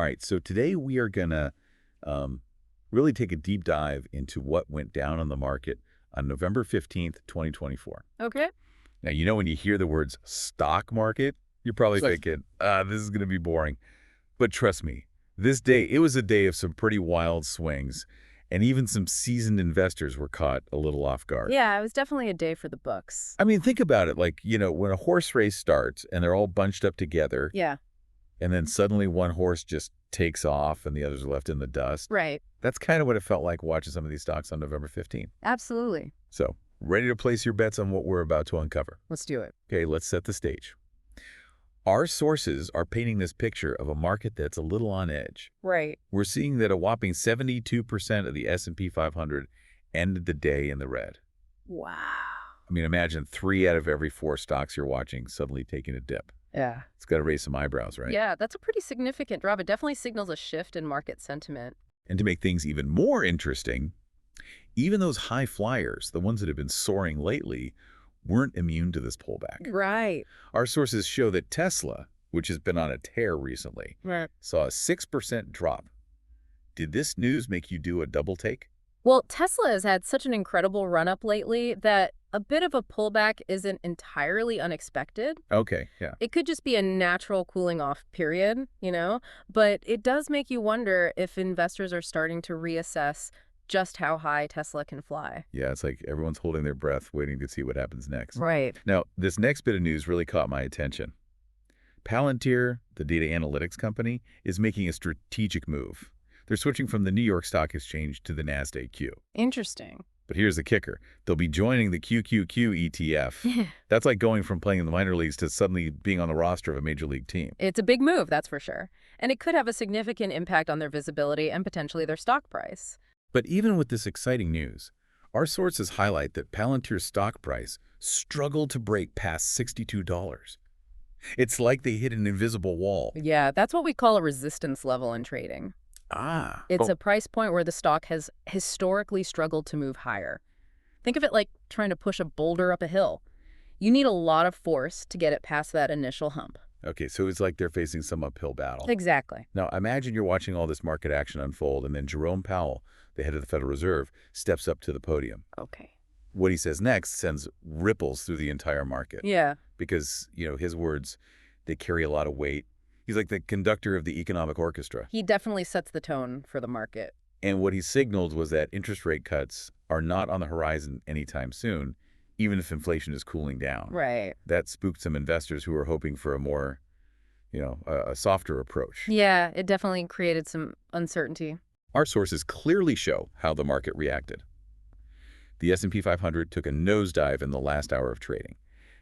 All right, so today we are going to um, really take a deep dive into what went down on the market on November 15th, 2024. Okay. Now, when you hear the words stock market, you're probably It's like, thinking, this is going to be boring. But trust me, this day, it was a day of some pretty wild swings, and even some seasoned investors were caught a little off guard. yeah, it was definitely a day for the books. I mean, think about it. Like, when a horse race starts and they're all bunched up together, Yeah, and then suddenly one horse just takes off and the others are left in the dust. right. That's kind of what it felt like watching some of these stocks on November 15th. Absolutely. So, ready to place your bets on what we're about to uncover. Let's do it. Okay, let's set the stage. Our sources are painting this picture of a market that's a little on edge. Right. We're seeing that a whopping 72% of the S&P 500 ended the day in the red. Wow. I mean, imagine 3 out of every 4 stocks you're watching suddenly taking a dip. Yeah. It's got to raise some eyebrows, right? Yeah, that's a pretty significant drop. It definitely signals a shift in market sentiment. And to make things even more interesting, even those high flyers, the ones that have been soaring lately, weren't immune to this pullback. Right. Our sources show that Tesla, which has been on a tear recently, Right. saw a 6% drop. Did this news make you do a double take? Well, Tesla has had such an incredible run-up lately that a bit of a pullback isn't entirely unexpected. Okay, yeah. It could just be a natural cooling off period, but it does make you wonder if investors are starting to reassess just how high Tesla can fly. Yeah, it's like everyone's holding their breath, waiting to see what happens next. Right. Now, this next bit of news really caught my attention. Palantir, the data analytics company, is making a strategic move. They're switching from the New York Stock Exchange to the Nasdaq Q. Interesting. But here's the kicker. They'll be joining the QQQ ETF. That's like going from playing in the minor leagues to suddenly being on the roster of a major league team. It's a big move, that's for sure. And it could have a significant impact on their visibility and potentially their stock price. But even with this exciting news, our sources highlight that Palantir's stock price struggled to break past $62. It's like they hit an invisible wall. Yeah, that's what we call a resistance level in trading. Ah. It's a price point where the stock has historically struggled to move higher. Think of it like trying to push a boulder up a hill. You need a lot of force to get it past that initial hump. Okay, so it's like they're facing some uphill battle. Exactly. Now, imagine you're watching all this market action unfold, and then Jerome Powell, the head of the Federal Reserve, steps up to the podium. Okay. What he says next sends ripples through the entire market. Yeah. Because, his words, they carry a lot of weight. He's like the conductor of the economic orchestra. He definitely sets the tone for the market. And what he signaled was that interest rate cuts are not on the horizon anytime soon, even if inflation is cooling down. Right. That spooked some investors who were hoping for a more, a softer approach. Yeah, it definitely created some uncertainty. Our sources clearly show how the market reacted. The S&P 500 took a nosedive in the last hour of trading.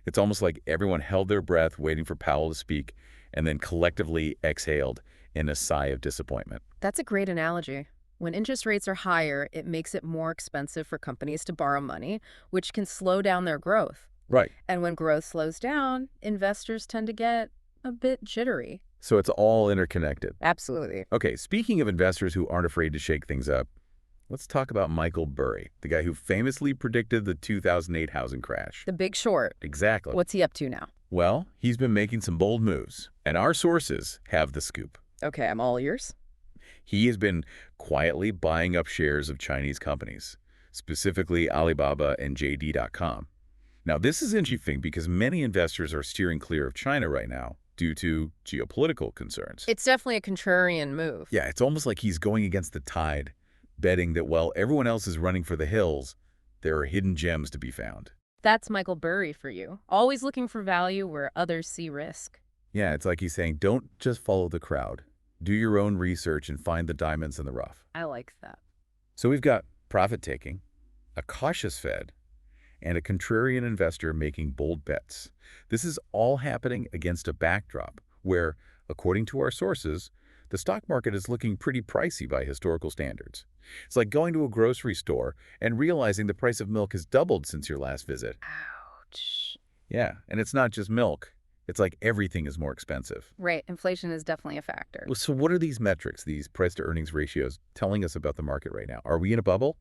It's almost like everyone held their breath waiting for Powell to speak and then collectively exhaled in a sigh of disappointment. That's a great analogy. When interest rates are higher, it makes it more expensive for companies to borrow money, which can slow down their growth. Right. And when growth slows down, investors tend to get a bit jittery. So it's all interconnected. Absolutely. Okay, speaking of investors who aren't afraid to shake things up, let's talk about Michael Burry, the guy who famously predicted the 2008 housing crash. The Big Short. Exactly. What's he up to now? Well, he's been making some bold moves, and our sources have the scoop. Okay, I'm all ears. He has been quietly buying up shares of Chinese companies, specifically Alibaba and JD.com. Now, this is interesting because many investors are steering clear of China right now due to geopolitical concerns. It's definitely a contrarian move. Yeah, it's almost like he's going against the tide, betting that while everyone else is running for the hills, there are hidden gems to be found. That's Michael Burry for you. Always looking for value where others see risk. Yeah, it's like he's saying, don't just follow the crowd. Do your own research and find the diamonds in the rough. I like that. So we've got profit-taking, a cautious Fed, and a contrarian investor making bold bets. This is all happening against a backdrop where, according to our sources, the stock market is looking pretty pricey by historical standards. It's like going to a grocery store and realizing the price of milk has doubled since your last visit. Ouch. Yeah, and it's not just milk. It's like everything is more expensive. Right, inflation is definitely a factor. So what are these metrics, these price-to-earnings ratios, telling us about the market right now? Are we in a bubble?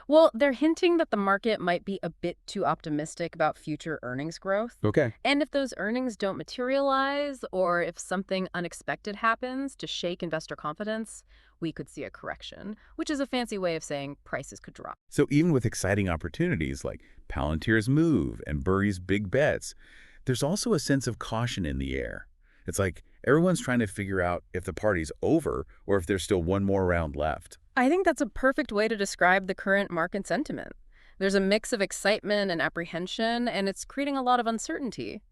Well, they're hinting that the market might be a bit too optimistic about future earnings growth. Okay. And if those earnings don't materialize, or if something unexpected happens to shake investor confidence, we could see a correction, which is a fancy way of saying prices could drop. So even with exciting opportunities like Palantir's move and Burry's big bets, there's also a sense of caution in the air. It's like everyone's trying to figure out if the party's over or if there's still one more round left. I think that's a perfect way to describe the current market sentiment. There's a mix of excitement and apprehension, and it's creating a lot of uncertainty.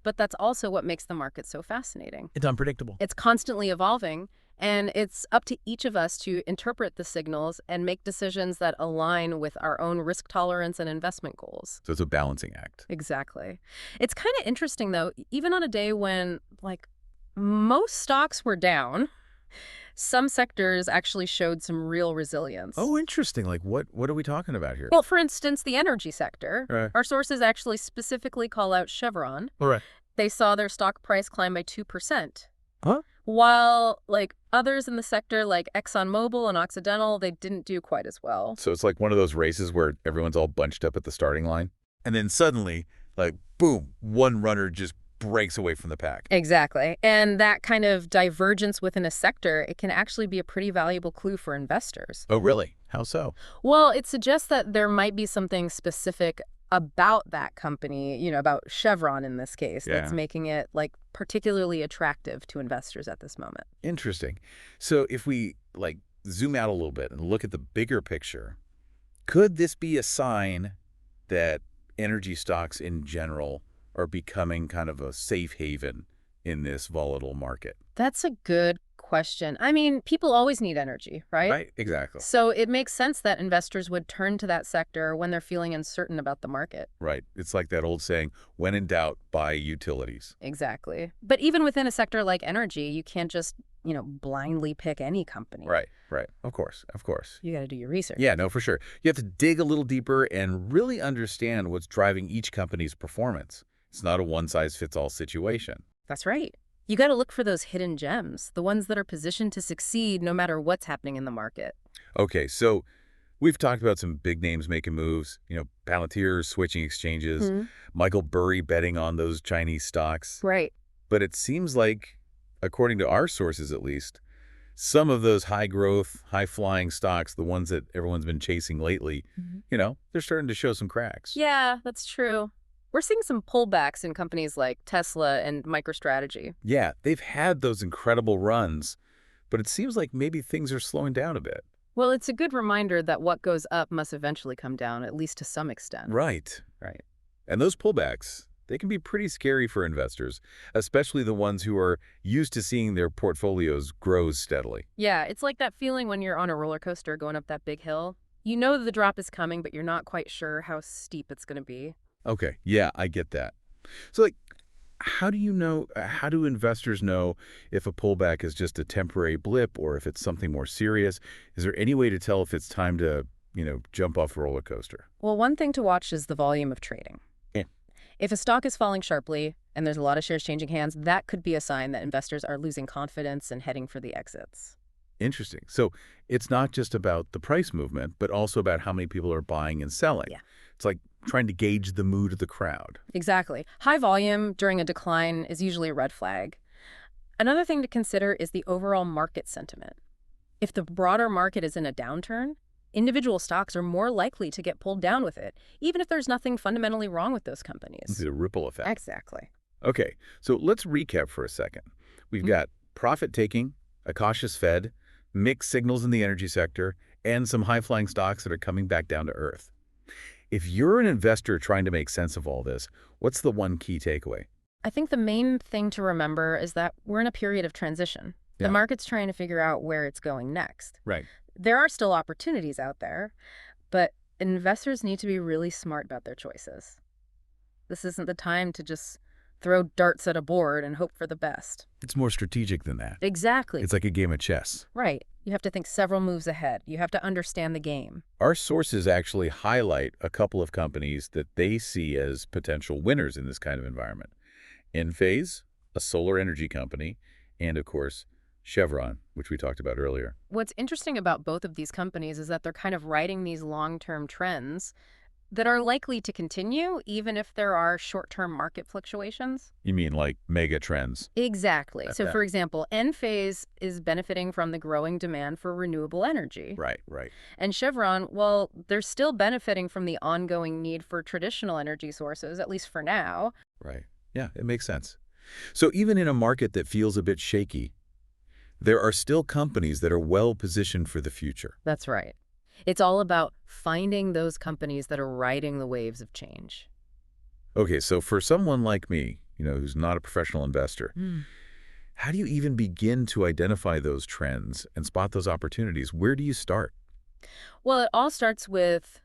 But that's also what makes the market so fascinating. It's unpredictable. It's constantly evolving, and it's up to each of us to interpret the signals and make decisions that align with our own risk tolerance and investment goals. So it's a balancing act. Exactly. It's kind of interesting, though, even on a day when, like, most stocks were down, some sectors actually showed some real resilience. Oh, interesting. Like what are we talking about here? Well, for instance, the energy sector. Right. Our sources actually specifically call out Chevron. All right. They saw their stock price climb by 2%. Huh? While, like, others in the sector, like ExxonMobil and Occidental, they didn't do quite as well. So it's like one of those races where everyone's all bunched up at the starting line. And then suddenly, like, boom, one runner just breaks away from the pack. Exactly. And that kind of divergence within a sector, it can actually be a pretty valuable clue for investors. Oh, really? How so? Well, it suggests that there might be something specific about that company, about Chevron in this case, that's Yeah. making it, like, particularly attractive to investors at this moment. Interesting. So if we, like, zoom out a little bit and look at the bigger picture, could this be a sign that energy stocks in general are becoming kind of a safe haven in this volatile market? That's a good question. I mean, people always need energy, right? Right, exactly. So it makes sense that investors would turn to that sector when they're feeling uncertain about the market. Right. It's like that old saying, when in doubt, buy utilities. Exactly. But even within a sector like energy, you can't just, blindly pick any company. Right, right. Of course, of course. You got to do your research. Yeah, no, for sure. You have to dig a little deeper and really understand what's driving each company's performance. It's not a one-size-fits-all situation. That's right. You got to look for those hidden gems, the ones that are positioned to succeed no matter what's happening in the market. Okay, so we've talked about some big names making moves, Palantir switching exchanges, Michael Burry betting on those Chinese stocks. Right. But it seems like, according to our sources at least, some of those high-growth, high-flying stocks, the ones that everyone's been chasing lately, they're starting to show some cracks. Yeah, that's true. We're seeing some pullbacks in companies like Tesla and MicroStrategy. Yeah, they've had those incredible runs, but it seems like maybe things are slowing down a bit. Well, it's a good reminder that what goes up must eventually come down, at least to some extent. Right. Right. And those pullbacks, they can be pretty scary for investors, especially the ones who are used to seeing their portfolios grow steadily. Yeah, it's like that feeling when you're on a roller coaster going up that big hill. You know the drop is coming, but you're not quite sure how steep it's going to be. Okay, yeah, I get that. So, like, how do investors know if a pullback is just a temporary blip or if it's something more serious? Is there any way to tell if it's time to, jump off a roller coaster? Well, one thing to watch is the volume of trading. Yeah. If a stock is falling sharply and there's a lot of shares changing hands, that could be a sign that investors are losing confidence and heading for the exits. Interesting. So it's not just about the price movement, but also about how many people are buying and selling. Yeah. It's like trying to gauge the mood of the crowd. Exactly. High volume during a decline is usually a red flag. Another thing to consider is the overall market sentiment. If the broader market is in a downturn, individual stocks are more likely to get pulled down with it, even if there's nothing fundamentally wrong with those companies. It's a ripple effect. Exactly. Okay, so let's recap for a second. We've got profit-taking, a cautious Fed, mixed signals in the energy sector, and some high-flying stocks that are coming back down to earth. If you're an investor trying to make sense of all this, what's the one key takeaway? I think the main thing to remember is that we're in a period of transition. Yeah. The market's trying to figure out where it's going next. Right. There are still opportunities out there, but investors need to be really smart about their choices. This isn't the time to just throw darts at a board and hope for the best. It's more strategic than that. Exactly. It's like a game of chess. Right. You have to think several moves ahead. You have to understand the game. Our sources actually highlight a couple of companies that they see as potential winners in this kind of environment. Enphase, a solar energy company, and of course, Chevron, which we talked about earlier. What's interesting about both of these companies is that they're kind of riding these long-term trends that are likely to continue even if there are short-term market fluctuations. You mean like mega trends? Exactly. So, Yeah. for example, Enphase is benefiting from the growing demand for renewable energy. Right, right, And Chevron, well, they're still benefiting from the ongoing need for traditional energy sources, at least for now. right. Yeah, it makes sense. So even in a market that feels a bit shaky, there are still companies that are well positioned for the future. That's right. It's all about finding those companies that are riding the waves of change. Okay, so for someone like me, who's not a professional investor, how do you even begin to identify those trends and spot those opportunities? Where do you start? Well, it all starts with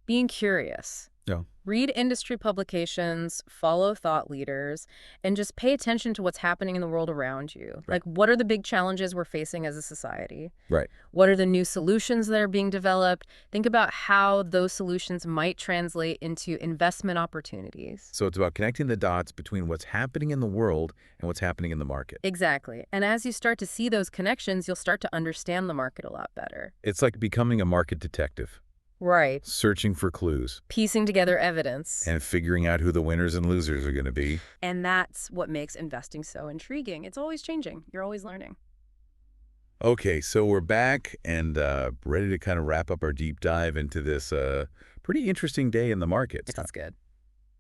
being curious. Yeah. Read industry publications, follow thought leaders, and just pay attention to what's happening in the world around you. Right. Like, what are the big challenges we're facing as a society? Right. What are the new solutions that are being developed? Think about how those solutions might translate into investment opportunities. So it's about connecting the dots between what's happening in the world and what's happening in the market. Exactly. And as you start to see those connections, you'll start to understand the market a lot better. It's like becoming a market detective, Right. searching for clues Piecing together evidence. and figuring out who the winners and losers are going to be. And that's what makes investing so intriguing. It's always changing. You're always learning. Okay, so we're back and ready to kind of wrap up our deep dive into this pretty interesting day in the markets. That's good.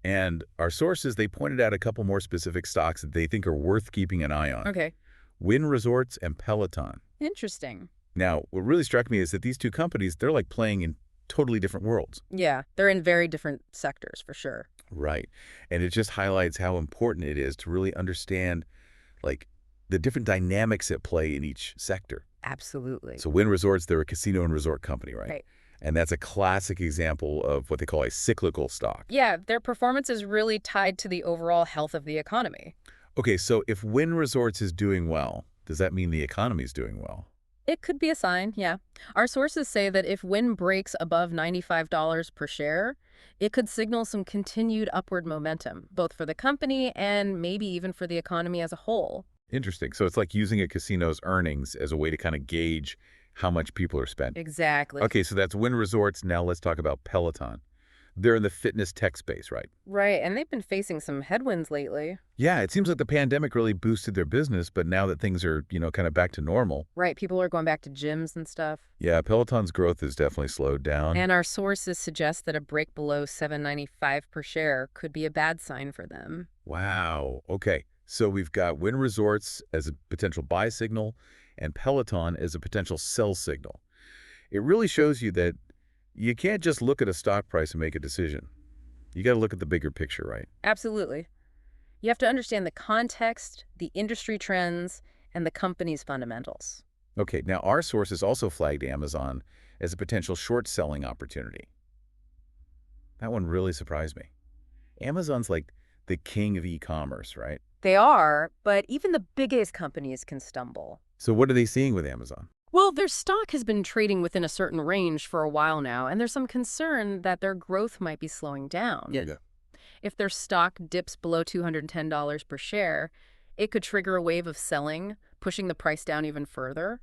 And our sources, they pointed out a couple more specific stocks that they think are worth keeping an eye on. Okay. Wynn Resorts and Peloton. Interesting. Now, what really struck me is that these two companies, they're like playing in totally different worlds. Yeah, they're in very different sectors for sure. Right. And it just highlights how important it is to really understand, like, the different dynamics at play in each sector. Absolutely. So Wynn Resorts, they're a casino and resort company, right? Right. And that's a classic example of what they call a cyclical stock. Yeah, their performance is really tied to the overall health of the economy. Okay, so if Wynn Resorts is doing well, does that mean the economy is doing well? It could be a sign, yeah. Our sources say that if Wynn breaks above $95 per share, it could signal some continued upward momentum, both for the company and maybe even for the economy as a whole. Interesting. So it's like using a casino's earnings as a way to kind of gauge how much people are spending. Exactly. Okay, so that's Wynn Resorts. Now let's talk about Peloton. They're in the fitness tech space, right? Right, and they've been facing some headwinds lately. Yeah, it seems like the pandemic really boosted their business, but now that things are, kind of back to normal, Right, people are going back to gyms and stuff. yeah, Peloton's growth has definitely slowed down. And our sources suggest that a break below $7.95 per share could be a bad sign for them. Wow. Okay, so we've got Wynn Resorts as a potential buy signal and Peloton as a potential sell signal. It really shows you that you can't just look at a stock price and make a decision. You got to look at the bigger picture, right? Absolutely. You have to understand the context, the industry trends, and the company's fundamentals. Okay, now our sources also flagged Amazon as a potential short selling opportunity. That one really surprised me. Amazon's like the king of e-commerce, right? They are, but even the biggest companies can stumble. So what are they seeing with Amazon? Well, their stock has been trading within a certain range for a while now, and there's some concern that their growth might be slowing down. Yeah. If their stock dips below $210 per share, it could trigger a wave of selling, pushing the price down even further.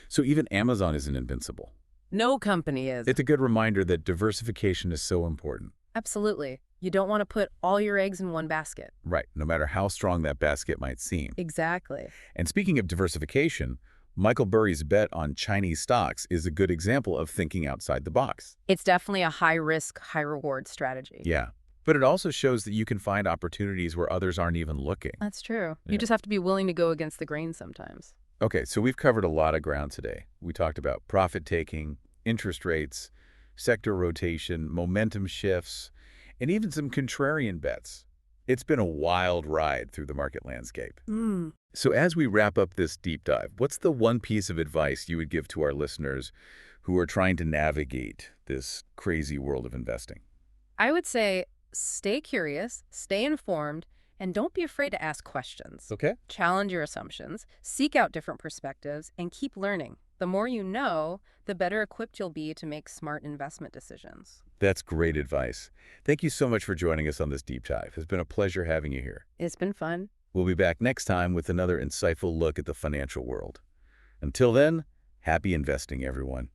So even Amazon isn't invincible. No company is. It's a good reminder that diversification is so important. Absolutely. You don't want to put all your eggs in one basket. Right, no matter how strong that basket might seem. Exactly. And speaking of diversification, Michael Burry's bet on Chinese stocks is a good example of thinking outside the box. It's definitely a high-risk, high-reward strategy. Yeah, but it also shows that you can find opportunities where others aren't even looking. That's true. Yeah. You just have to be willing to go against the grain sometimes. Okay, so we've covered a lot of ground today. We talked about profit-taking, interest rates, sector rotation, momentum shifts, and even some contrarian bets. It's been a wild ride through the market landscape. So as we wrap up this deep dive, what's the one piece of advice you would give to our listeners who are trying to navigate this crazy world of investing? I would say stay curious, stay informed, and don't be afraid to ask questions. Okay. Challenge your assumptions, seek out different perspectives, and keep learning. The more you know, the better equipped you'll be to make smart investment decisions. That's great advice. Thank you so much for joining us on this deep dive. It's been a pleasure having you here. It's been fun. We'll be back next time with another insightful look at the financial world. Until then, happy investing, everyone.